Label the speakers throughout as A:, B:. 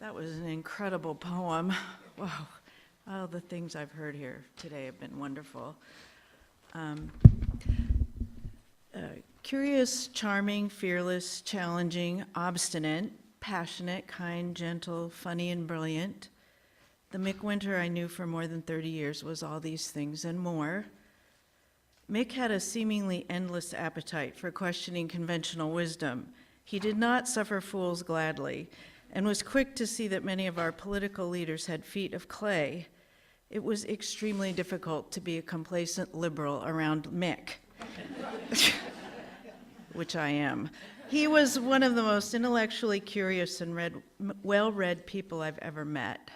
A: That was an incredible poem. Wow. All the things I've heard here today have been wonderful. Curious, charming, fearless, challenging, obstinate, passionate, kind, gentle, funny, and brilliant. The Mick Winter I knew for more than 30 years was all these things and more. Mick had a seemingly endless appetite for questioning conventional wisdom. He did not suffer fools gladly, and was quick to see that many of our political leaders had feet of clay. It was extremely difficult to be a complacent liberal around Mick, which I am. He was one of the most intellectually curious and well-read people I've ever met.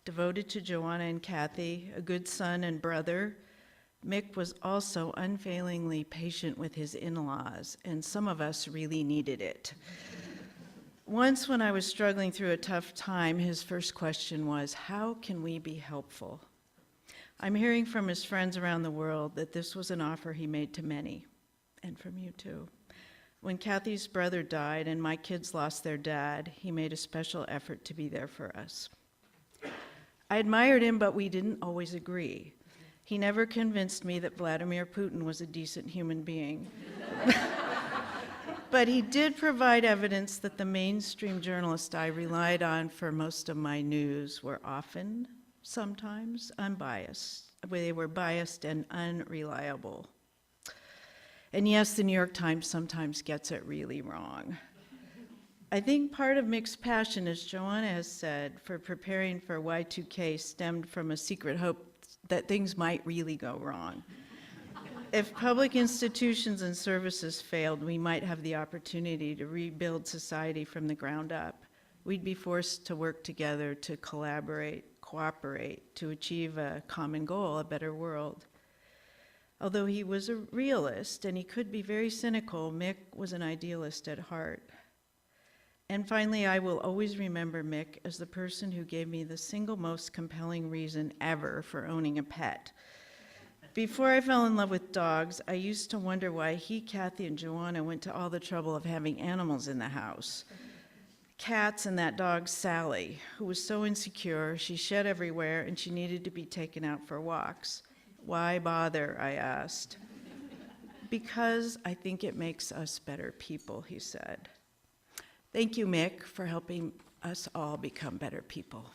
A: Devoted to Joanna and Kathy, a good son and brother, Mick was also unfailingly patient with his in-laws, and some of us really needed it. Once when I was struggling through a tough time, his first question was, how can we be helpful? I'm hearing from his friends around the world that this was an offer he made to many, and from you too. When Kathy's brother died and my kids lost their dad, he made a special effort to be there for us. I admired him, but we didn't always agree. He never convinced me that Vladimir Putin was a decent human being. But he did provide evidence that the mainstream journalists I relied on for most of my news were often, sometimes, unbiased. They were biased and unreliable. And yes, the New York Times sometimes gets it really wrong. I think part of Mick's passion, as Joanna has said, for preparing for Y2K stemmed from a secret hope that things might really go wrong. If public institutions and services failed, we might have the opportunity to rebuild society from the ground up. We'd be forced to work together, to collaborate, cooperate, to achieve a common goal, a better world. Although he was a realist and he could be very cynical, Mick was an idealist at heart. And finally, I will always remember Mick as the person who gave me the single most compelling reason ever for owning a pet. Before I fell in love with dogs, I used to wonder why he, Kathy, and Joanna went to all the trouble of having animals in the house. Cats and that dog, Sally, who was so insecure, she shed everywhere and she needed to be taken out for walks. Why bother, I asked. Because I think it makes us better people, he said. Thank you, Mick, for helping us all become better people.